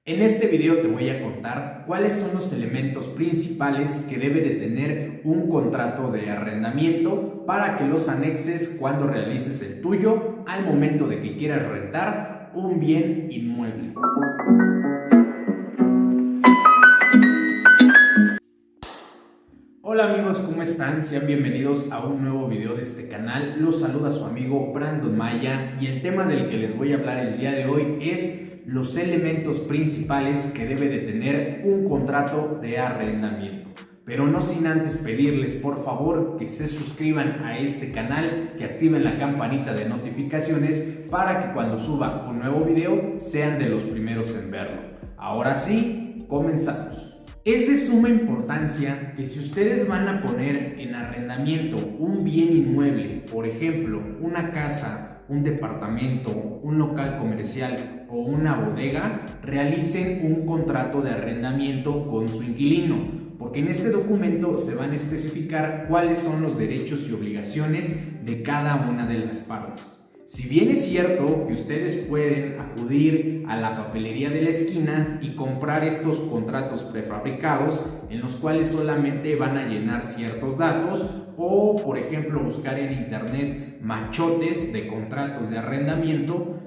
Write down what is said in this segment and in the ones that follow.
En este video te voy a contar cuáles son los elementos principales que debe de tener un contrato de arrendamiento para que los anexes cuando realices el tuyo al momento de que quieras rentar un bien inmueble. Hola amigos, ¿cómo están? Sean bienvenidos a un nuevo video de este canal. Los saluda su amigo Brandon Maya y el tema del que les voy a hablar el día de hoy es los elementos principales que debe de tener un contrato de arrendamiento. Pero no sin antes pedirles por favor que se suscriban a este canal, que activen la campanita de notificaciones para que cuando suba un nuevo video sean de los primeros en verlo. Ahora sí, comenzamos. Es de suma importancia que si ustedes van a poner en arrendamiento un bien inmueble, por ejemplo, una casa, un departamento, un local comercial o una bodega, realicen un contrato de arrendamiento con su inquilino, porque en este documento se van a especificar cuáles son los derechos y obligaciones de cada una de las partes. Si bien es cierto que ustedes pueden acudir a la papelería de la esquina y comprar estos contratos prefabricados en los cuales solamente van a llenar ciertos datos o, por ejemplo, buscar en internet machotes de contratos de arrendamiento,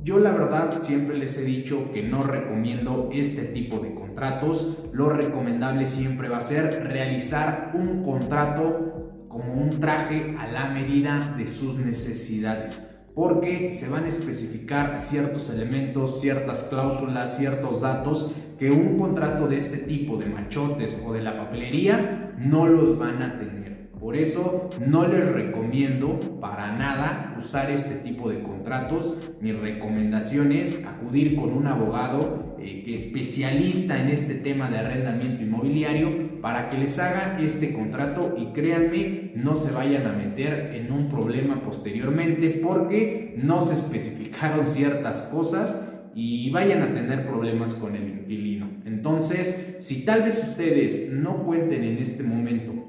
yo la verdad siempre les he dicho que no recomiendo este tipo de contratos. Lo recomendable siempre va a ser realizar un contrato como un traje a la medida de sus necesidades, porque se van a especificar ciertos elementos, ciertas cláusulas, ciertos datos que un contrato de este tipo de machotes o de la papelería no los van a tener. Por eso no les recomiendo para nada usar este tipo de contratos. Mi recomendación es acudir con un abogado que especialista en este tema de arrendamiento inmobiliario para que les haga este contrato y créanme, no se vayan a meter en un problema posteriormente porque no se especificaron ciertas cosas y vayan a tener problemas con el inquilino. Entonces, si tal vez ustedes no cuenten en este momento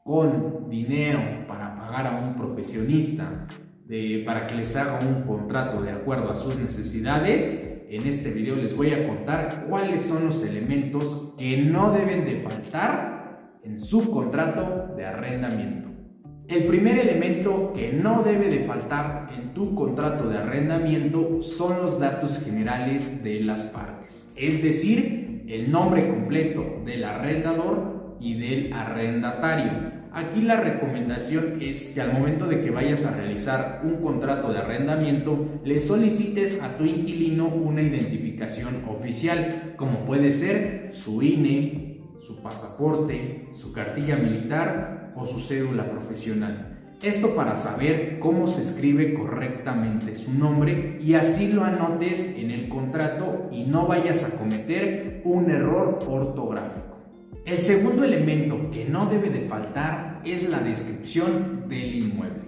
con dinero para pagar a un profesionista para que les haga un contrato de acuerdo a sus necesidades, en este video les voy a contar cuáles son los elementos que no deben de faltar en su contrato de arrendamiento. El primer elemento que no debe de faltar en tu contrato de arrendamiento son los datos generales de las partes, es decir, el nombre completo del arrendador y del arrendatario. Aquí la recomendación es que al momento de que vayas a realizar un contrato de arrendamiento, le solicites a tu inquilino una identificación oficial, como puede ser su INE, su pasaporte, su cartilla militar o su cédula profesional. Esto para saber cómo se escribe correctamente su nombre y así lo anotes en el contrato y no vayas a cometer un error ortográfico. El segundo elemento que no debe de faltar es la descripción del inmueble.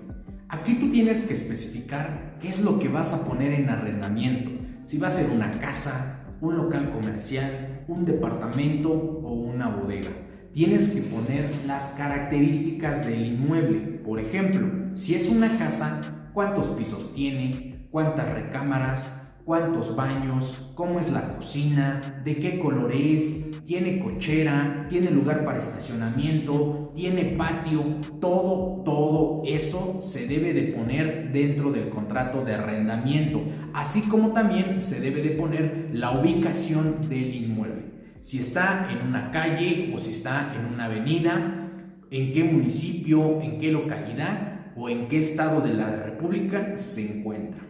Aquí tú tienes que especificar qué es lo que vas a poner en arrendamiento. Si va a ser una casa, un local comercial, un departamento o una bodega. Tienes que poner las características del inmueble. Por ejemplo, si es una casa, ¿cuántos pisos tiene? ¿Cuántas recámaras? ¿Cuántos baños? ¿Cómo es la cocina? ¿De qué color es? ¿Tiene cochera? ¿Tiene lugar para estacionamiento? ¿Tiene patio? Todo eso se debe de poner dentro del contrato de arrendamiento, así como también se debe de poner la ubicación del inmueble. Si está en una calle o si está en una avenida, en qué municipio, en qué localidad o en qué estado de la República se encuentra.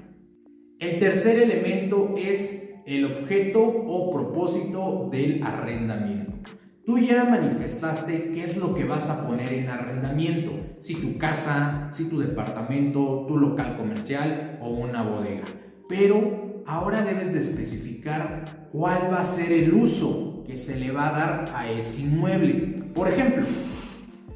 El tercer elemento es el objeto o propósito del arrendamiento. Tú ya manifestaste qué es lo que vas a poner en arrendamiento, si tu casa, si tu departamento, tu local comercial o una bodega. Pero ahora debes de especificar cuál va a ser el uso que se le va a dar a ese inmueble. Por ejemplo,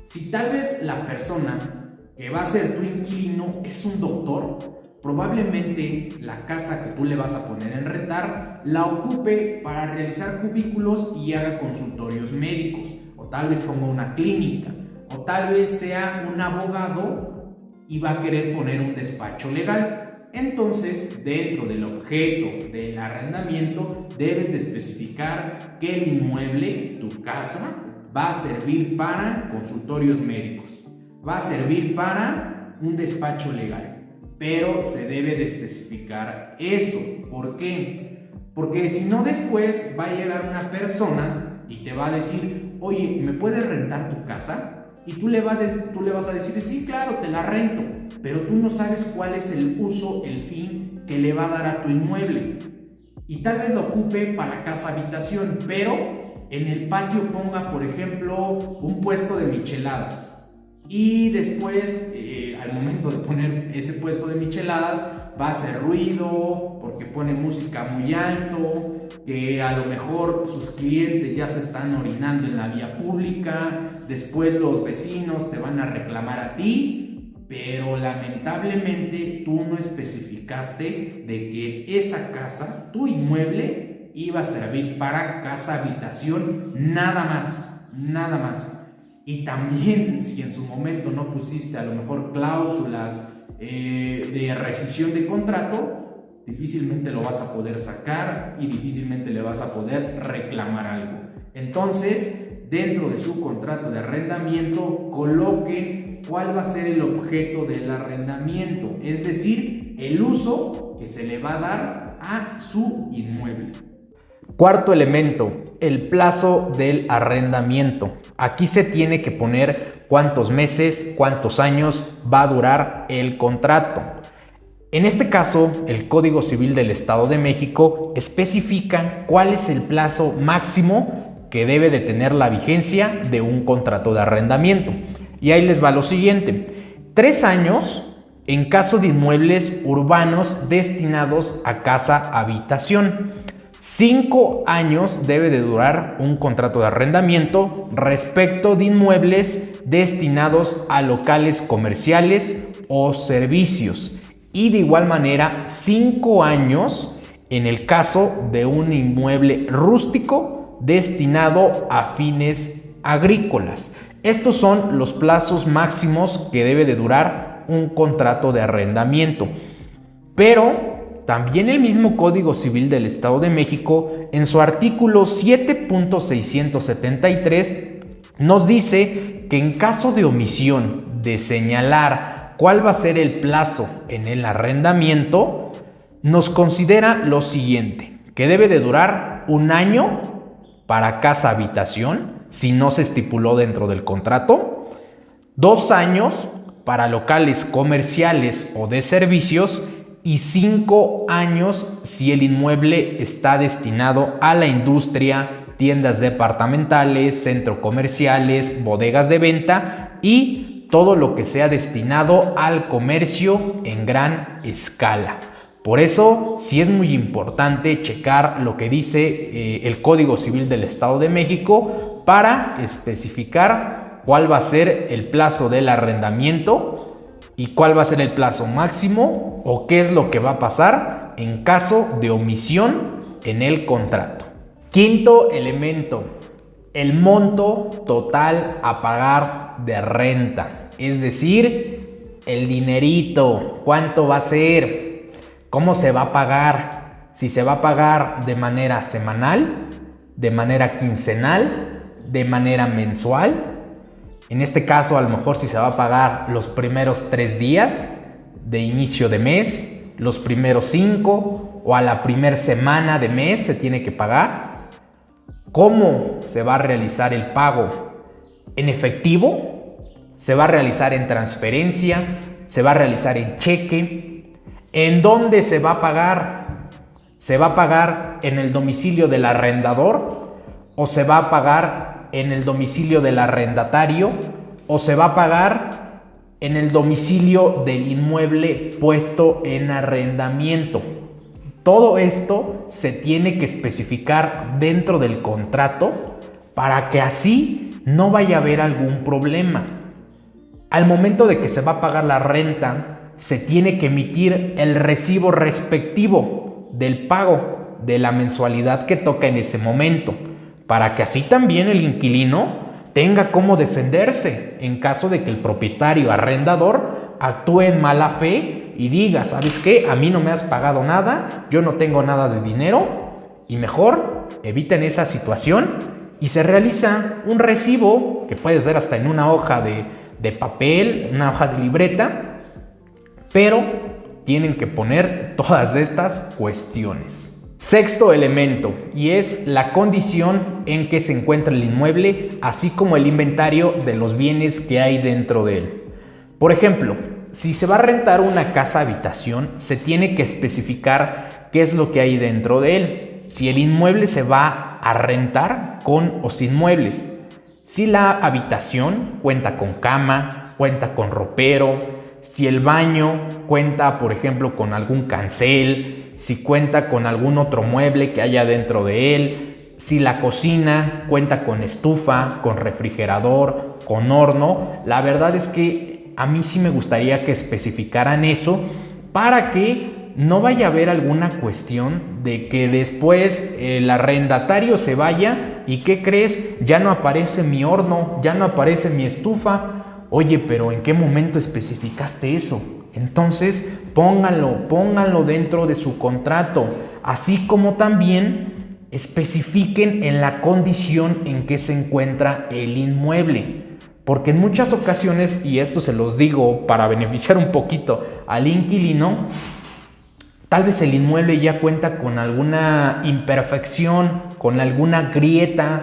si tal vez la persona que va a ser tu inquilino es un doctor, probablemente la casa que tú le vas a poner en rentar la ocupe para realizar cubículos y haga consultorios médicos, o tal vez ponga una clínica, o tal vez sea un abogado y va a querer poner un despacho legal. Entonces, dentro del objeto del arrendamiento, debes de especificar que el inmueble, tu casa, va a servir para consultorios médicos, va a servir para un despacho legal, pero se debe de especificar eso. ¿Por qué? Porque si no, después va a llegar una persona y te va a decir: oye, ¿me puedes rentar tu casa? Y tú le vas a decir: sí, claro, te la rento, pero tú no sabes cuál es el uso, el fin que le va a dar a tu inmueble. Y tal vez lo ocupe para casa habitación, pero en el patio ponga, por ejemplo, un puesto de micheladas. Y después, al momento de poner ese puesto de micheladas, va a hacer ruido porque pone música muy alto, que a lo mejor sus clientes ya se están orinando en la vía pública, después los vecinos te van a reclamar a ti, pero lamentablemente tú no especificaste de que esa casa, tu inmueble, iba a servir para casa habitación, nada más. Y también, si en su momento no pusiste a lo mejor cláusulas de rescisión de contrato, difícilmente lo vas a poder sacar y difícilmente le vas a poder reclamar algo. Entonces, dentro de su contrato de arrendamiento, coloquen cuál va a ser el objeto del arrendamiento, es decir, el uso que se le va a dar a su inmueble. Cuarto elemento, el plazo del arrendamiento. Aquí se tiene que poner cuántos meses, cuántos años va a durar el contrato. En este caso, el Código Civil del Estado de México especifica cuál es el plazo máximo que debe de tener la vigencia de un contrato de arrendamiento. Y ahí les va lo siguiente: 3 años en caso de inmuebles urbanos destinados a casa habitación. 5 años debe de durar un contrato de arrendamiento respecto de inmuebles destinados a locales comerciales o servicios. Y de igual manera, 5 años en el caso de un inmueble rústico destinado a fines agrícolas. Estos son los plazos máximos que debe de durar un contrato de arrendamiento. Pero también el mismo Código Civil del Estado de México, en su artículo 7.673, nos dice que en caso de omisión de señalar cuál va a ser el plazo en el arrendamiento, nos considera lo siguiente: que debe de durar 1 año para casa habitación, si no se estipuló dentro del contrato, 2 años para locales comerciales o de servicios, y 5 años si el inmueble está destinado a la industria, tiendas departamentales, centros comerciales, bodegas de venta y todo lo que sea destinado al comercio en gran escala. Por eso, sí es muy importante checar lo que dice el Código Civil del Estado de México para especificar cuál va a ser el plazo del arrendamiento y cuál va a ser el plazo máximo o qué es lo que va a pasar en caso de omisión en el contrato. Quinto elemento, el monto total a pagar de renta, es decir, el dinerito, cuánto va a ser, cómo se va a pagar, si se va a pagar de manera semanal, de manera quincenal, de manera mensual. En este caso, a lo mejor si se va a pagar los primeros 3 días de inicio de mes, los primeros 5 o a la primera semana de mes se tiene que pagar. ¿Cómo se va a realizar el pago? ¿En efectivo? ¿Se va a realizar en transferencia? ¿Se va a realizar en cheque? ¿En dónde se va a pagar? ¿Se va a pagar en el domicilio del arrendador? ¿O se va a pagar en el domicilio del arrendatario? ¿O se va a pagar en el domicilio del inmueble puesto en arrendamiento? Todo esto se tiene que especificar dentro del contrato para que así no vaya a haber algún problema. Al momento de que se va a pagar la renta, se tiene que emitir el recibo respectivo del pago de la mensualidad que toca en ese momento, para que así también el inquilino tenga cómo defenderse en caso de que el propietario arrendador actúe en mala fe y diga, ¿sabes qué? A mí no me has pagado nada, yo no tengo nada de dinero, y mejor eviten esa situación y se realiza un recibo, que puede ser hasta en una hoja de papel, una hoja de libreta, pero tienen que poner todas estas cuestiones. Sexto elemento, y es la condición en que se encuentra el inmueble, así como el inventario de los bienes que hay dentro de él. Por ejemplo, si se va a rentar una casa habitación, se tiene que especificar qué es lo que hay dentro de él. Si el inmueble se va a rentar con o sin muebles. Si la habitación cuenta con cama, cuenta con ropero, si el baño cuenta, por ejemplo, con algún cancel, si cuenta con algún otro mueble que haya dentro de él, si la cocina cuenta con estufa, con refrigerador, con horno. La verdad es que a mí sí me gustaría que especificaran eso para que no vaya a haber alguna cuestión de que después el arrendatario se vaya y ¿qué crees? Ya no aparece mi horno, ya no aparece mi estufa. Oye, pero ¿en qué momento especificaste eso? Entonces pónganlo dentro de su contrato, así como también especifiquen en la condición en que se encuentra el inmueble. Porque en muchas ocasiones, y esto se los digo para beneficiar un poquito al inquilino, tal vez el inmueble ya cuenta con alguna imperfección, con alguna grieta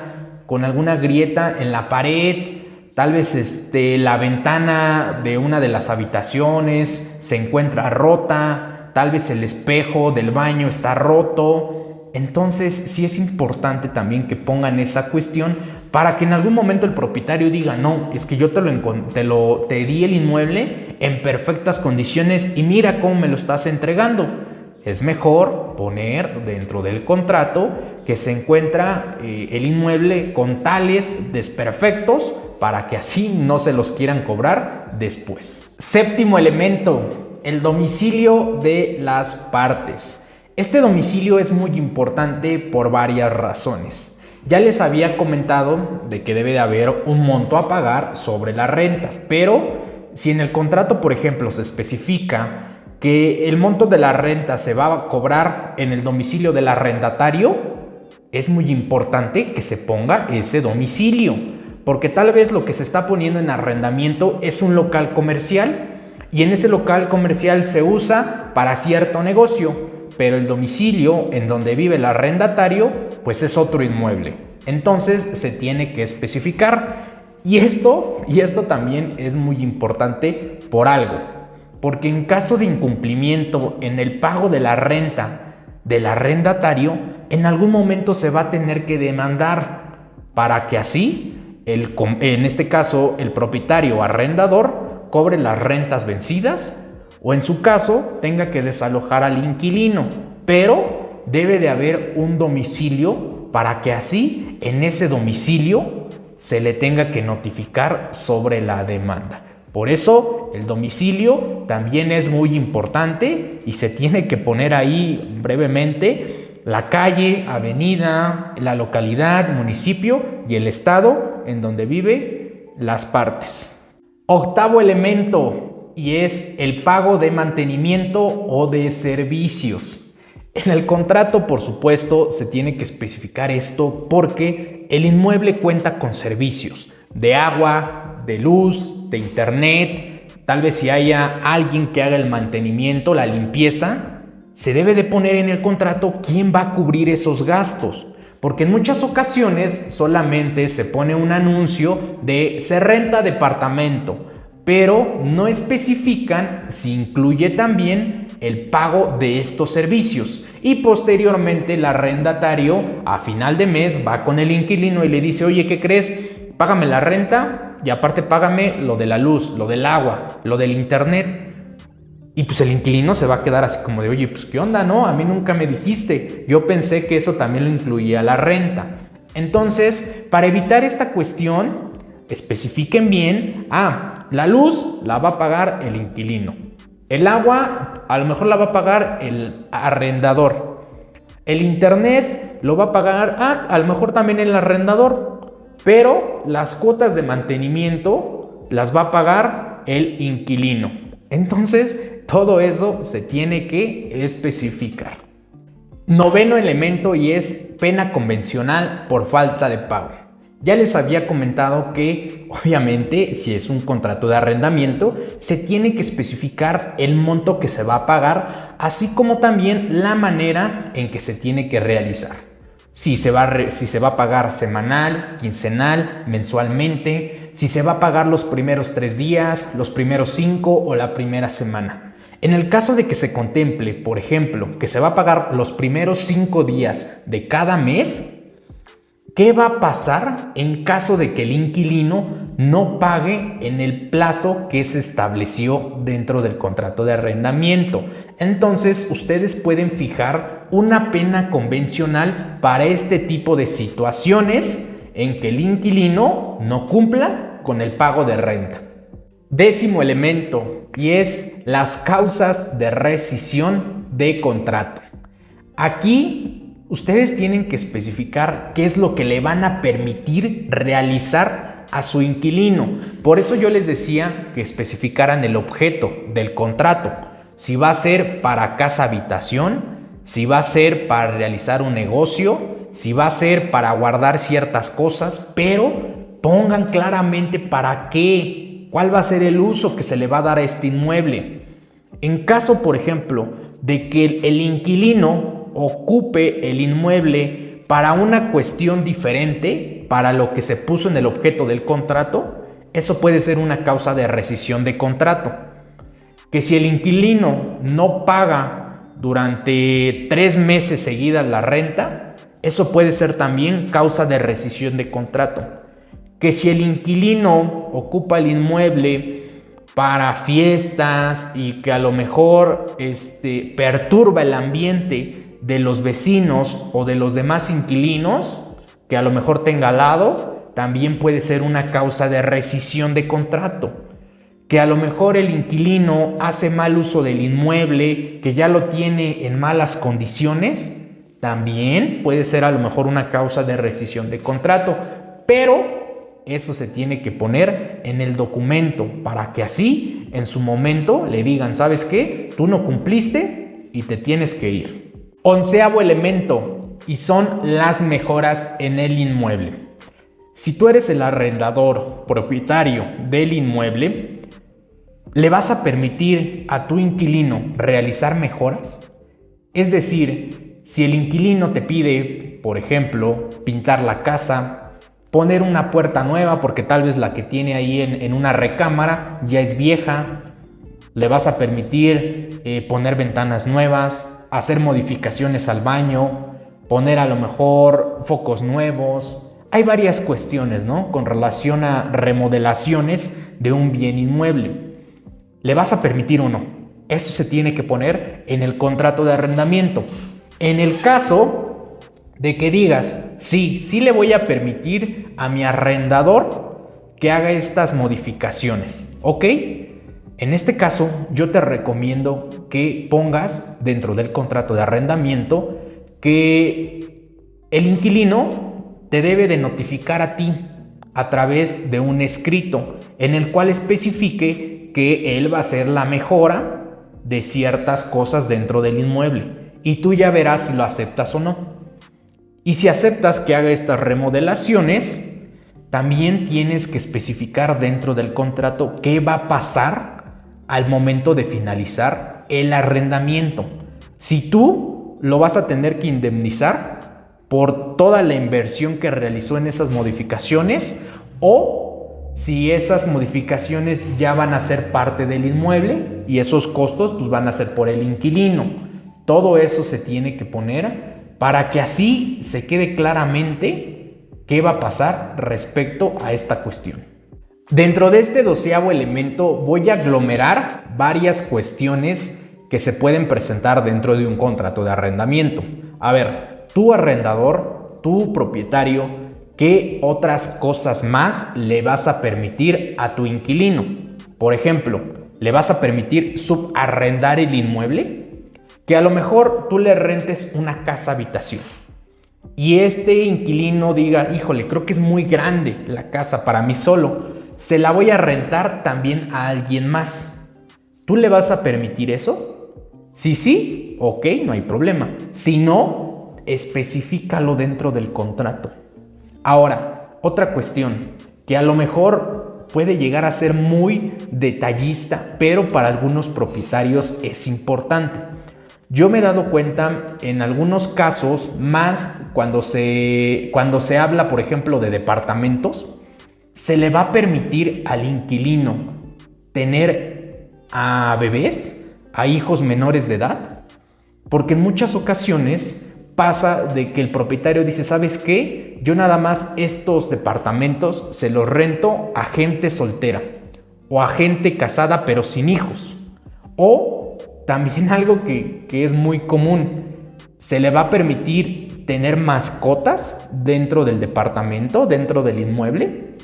en la pared. Tal vez la ventana de una de las habitaciones se encuentra rota, tal vez el espejo del baño está roto. Entonces sí es importante también que pongan esa cuestión para que en algún momento el propietario diga, no, es que yo te di el inmueble en perfectas condiciones y mira cómo me lo estás entregando. Es mejor poner dentro del contrato que se encuentra el inmueble con tales desperfectos para que así no se los quieran cobrar después. Séptimo elemento, el domicilio de las partes. Este domicilio es muy importante por varias razones. Ya les había comentado de que debe de haber un monto a pagar sobre la renta, pero si en el contrato, por ejemplo, se especifica que el monto de la renta se va a cobrar en el domicilio del arrendatario, es muy importante que se ponga ese domicilio, porque tal vez lo que se está poniendo en arrendamiento es un local comercial y en ese local comercial se usa para cierto negocio, pero el domicilio en donde vive el arrendatario pues es otro inmueble. Entonces se tiene que especificar y esto también es muy importante por algo, porque en caso de incumplimiento en el pago de la renta del arrendatario, en algún momento se va a tener que demandar para que así en este caso el propietario o arrendador cobre las rentas vencidas o en su caso tenga que desalojar al inquilino, pero debe de haber un domicilio para que así en ese domicilio se le tenga que notificar sobre la demanda. Por eso el domicilio también es muy importante y se tiene que poner ahí brevemente la calle, avenida, la localidad, municipio y el estado en donde vive las partes. Octavo elemento, y es el pago de mantenimiento o de servicios. En el contrato, por supuesto, se tiene que especificar esto porque el inmueble cuenta con servicios de agua, de luz, de internet. Tal vez si haya alguien que haga el mantenimiento, la limpieza, se debe de poner en el contrato quién va a cubrir esos gastos. Porque en muchas ocasiones solamente se pone un anuncio de se renta departamento, pero no especifican si incluye también el pago de estos servicios. Y posteriormente el arrendatario a final de mes va con el inquilino y le dice, oye, ¿qué crees? Págame la renta y aparte págame lo de la luz, lo del agua, lo del internet. Y pues el inquilino se va a quedar así como de, oye, pues ¿qué onda? No, a mí nunca me dijiste. Yo pensé que eso también lo incluía la renta. Entonces, para evitar esta cuestión, especifiquen bien, la luz la va a pagar el inquilino. El agua a lo mejor la va a pagar el arrendador. El internet lo va a pagar, a lo mejor también el arrendador. Pero las cuotas de mantenimiento las va a pagar el inquilino. Entonces, todo eso se tiene que especificar. Noveno elemento, y es pena convencional por falta de pago. Ya les había comentado que obviamente si es un contrato de arrendamiento se tiene que especificar el monto que se va a pagar, así como también la manera en que se tiene que realizar. Si se va a pagar semanal, quincenal, mensualmente, si se va a pagar los primeros 3 días, los primeros 5 o la primera semana. En el caso de que se contemple, por ejemplo, que se va a pagar los primeros 5 días de cada mes, ¿qué va a pasar en caso de que el inquilino no pague en el plazo que se estableció dentro del contrato de arrendamiento? Entonces, ustedes pueden fijar una pena convencional para este tipo de situaciones en que el inquilino no cumpla con el pago de renta. Décimo elemento, y es las causas de rescisión de contrato. Aquí ustedes tienen que especificar qué es lo que le van a permitir realizar a su inquilino. Por eso yo les decía que especificaran el objeto del contrato. Si va a ser para casa habitación, si va a ser para realizar un negocio, si va a ser para guardar ciertas cosas, pero pongan claramente para qué, cuál va a ser el uso que se le va a dar a este inmueble. En caso, por ejemplo, de que el inquilino ocupe el inmueble para una cuestión diferente, para lo que se puso en el objeto del contrato, eso puede ser una causa de rescisión de contrato. Que si el inquilino no paga durante 3 meses seguidas la renta, eso puede ser también causa de rescisión de contrato. Que si el inquilino ocupa el inmueble para fiestas y que a lo mejor perturba el ambiente de los vecinos o de los demás inquilinos que a lo mejor tenga al lado, también puede ser una causa de rescisión de contrato. Que a lo mejor el inquilino hace mal uso del inmueble, que ya lo tiene en malas condiciones, también puede ser a lo mejor una causa de rescisión de contrato, pero eso se tiene que poner en el documento para que así en su momento le digan, ¿sabes qué? Tú no cumpliste y te tienes que ir. 11º elemento, y son las mejoras en el inmueble. Si tú eres el arrendador propietario del inmueble, ¿le vas a permitir a tu inquilino realizar mejoras? Es decir, si el inquilino te pide, por ejemplo, pintar la casa, poner una puerta nueva porque tal vez la que tiene ahí en una recámara ya es vieja, ¿le vas a permitir poner ventanas nuevas, hacer modificaciones al baño, poner a lo mejor focos nuevos? Hay varias cuestiones, ¿no?, con relación a remodelaciones de un bien inmueble. ¿Le vas a permitir o no? Eso se tiene que poner en el contrato de arrendamiento. En el caso de que digas, sí le voy a permitir a mi arrendador que haga estas modificaciones, ¿ok? En este caso, yo te recomiendo que pongas dentro del contrato de arrendamiento que el inquilino te debe de notificar a ti a través de un escrito en el cual especifique que él va a hacer la mejora de ciertas cosas dentro del inmueble y tú ya verás si lo aceptas o no. Y si aceptas que haga estas remodelaciones, también tienes que especificar dentro del contrato qué va a pasar al momento de finalizar el arrendamiento. Si tú lo vas a tener que indemnizar por toda la inversión que realizó en esas modificaciones, o si esas modificaciones ya van a ser parte del inmueble y esos costos pues van a ser por el inquilino. Todo eso se tiene que poner para que así se quede claramente qué va a pasar respecto a esta cuestión. Dentro de este 12º elemento voy a aglomerar varias cuestiones que se pueden presentar dentro de un contrato de arrendamiento. A ver, tu arrendador, tu propietario, ¿qué otras cosas más le vas a permitir a tu inquilino? Por ejemplo, ¿le vas a permitir subarrendar el inmueble? Que a lo mejor tú le rentes una casa habitación y este inquilino diga, híjole, creo que es muy grande la casa para mí solo, se la voy a rentar también a alguien más. ¿Tú le vas a permitir eso? Si sí, ok, no hay problema. Si no, especifícalo dentro del contrato. Ahora, otra cuestión que a lo mejor puede llegar a ser muy detallista, pero para algunos propietarios es importante. Yo me he dado cuenta en algunos casos, más cuando se habla, por ejemplo, de departamentos, se le va a permitir al inquilino tener a bebés, a hijos menores de edad, porque en muchas ocasiones pasa de que el propietario dice, ¿sabes qué? Yo nada más estos departamentos se los rento a gente soltera o a gente casada pero sin hijos. O también algo que es muy común, se le va a permitir tener mascotas dentro del departamento, dentro del inmueble,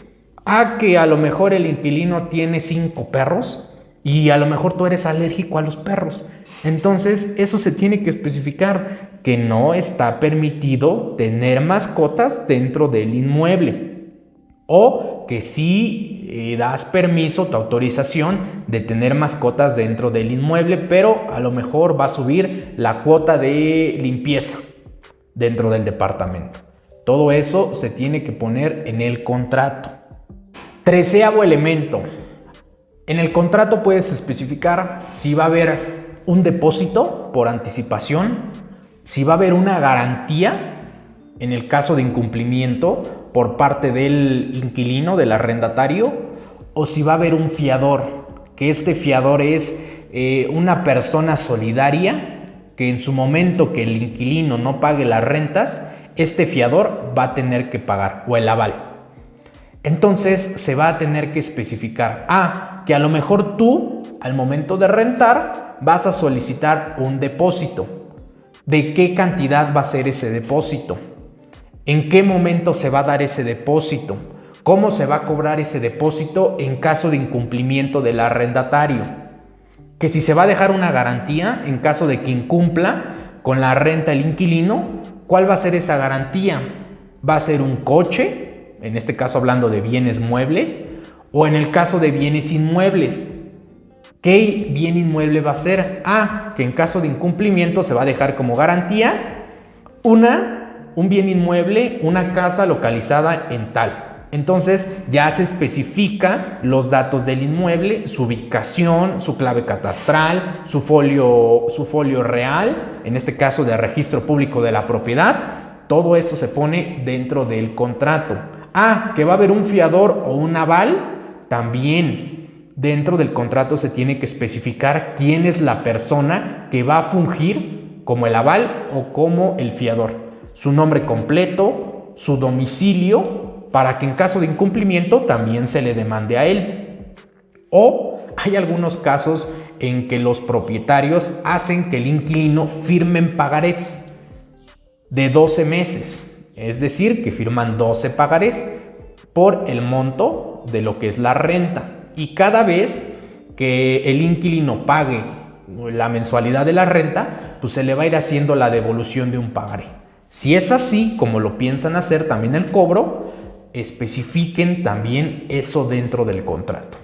a que a lo mejor el inquilino tiene 5 perros y a lo mejor tú eres alérgico a los perros. Entonces eso se tiene que especificar, que no está permitido tener mascotas dentro del inmueble, o que sí das permiso, tu autorización de tener mascotas dentro del inmueble, pero a lo mejor va a subir la cuota de limpieza dentro del departamento. Todo eso se tiene que poner en el contrato. 13º elemento. En el contrato puedes especificar si va a haber un depósito por anticipación, si va a haber una garantía en el caso de incumplimiento por parte del inquilino, del arrendatario, o si va a haber un fiador, que este fiador es una persona solidaria que en su momento que el inquilino no pague las rentas, este fiador va a tener que pagar, o el aval. Entonces se va a tener que especificar, que a lo mejor tú al momento de rentar vas a solicitar un depósito. ¿De qué cantidad va a ser ese depósito? ¿En qué momento se va a dar ese depósito? ¿Cómo se va a cobrar ese depósito en caso de incumplimiento del arrendatario? Que si se va a dejar una garantía en caso de que incumpla con la renta el inquilino, ¿cuál va a ser esa garantía? ¿Va a ser un coche? En este caso hablando de bienes muebles, o en el caso de bienes inmuebles. ¿Qué bien inmueble va a ser? Que en caso de incumplimiento se va a dejar como garantía un bien inmueble, una casa localizada en tal. Entonces ya se especifica los datos del inmueble, su ubicación, su clave catastral, su folio real, en este caso de registro público de la propiedad. Todo eso se pone dentro del contrato. Que va a haber un fiador o un aval, también dentro del contrato se tiene que especificar quién es la persona que va a fungir como el aval o como el fiador. Su nombre completo, su domicilio, para que en caso de incumplimiento también se le demande a él. O hay algunos casos en que los propietarios hacen que el inquilino firme pagarés de 12 meses. Es decir, que firman 12 pagarés por el monto de lo que es la renta. Y cada vez que el inquilino pague la mensualidad de la renta, pues se le va a ir haciendo la devolución de un pagaré. Si es así, como lo piensan hacer también el cobro, especifiquen también eso dentro del contrato.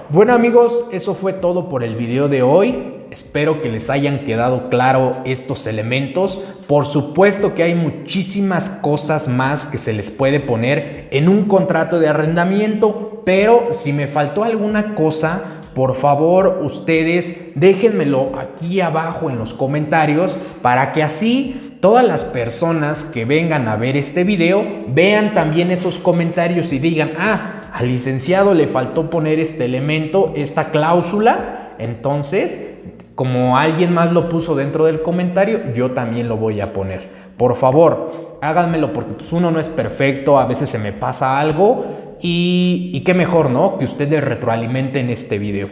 Bueno amigos, eso fue todo por el video de hoy. Espero que les hayan quedado claro estos elementos. Por supuesto que hay muchísimas cosas más que se les puede poner en un contrato de arrendamiento, pero si me faltó alguna cosa, por favor ustedes déjenmelo aquí abajo en los comentarios para que así todas las personas que vengan a ver este video vean también esos comentarios y digan, al licenciado le faltó poner este elemento, esta cláusula. Entonces, como alguien más lo puso dentro del comentario, yo también lo voy a poner. Por favor, háganmelo porque pues uno no es perfecto, a veces se me pasa algo y qué mejor, ¿no? Que ustedes retroalimenten este video.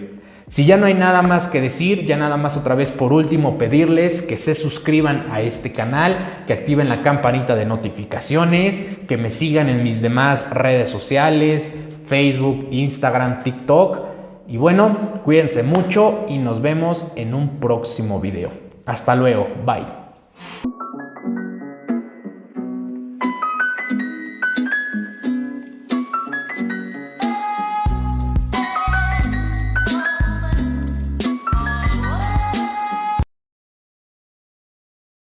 Si ya no hay nada más que decir, ya nada más otra vez por último pedirles que se suscriban a este canal, que activen la campanita de notificaciones, que me sigan en mis demás redes sociales, Facebook, Instagram, TikTok. Y bueno, cuídense mucho y nos vemos en un próximo video. Hasta luego, bye.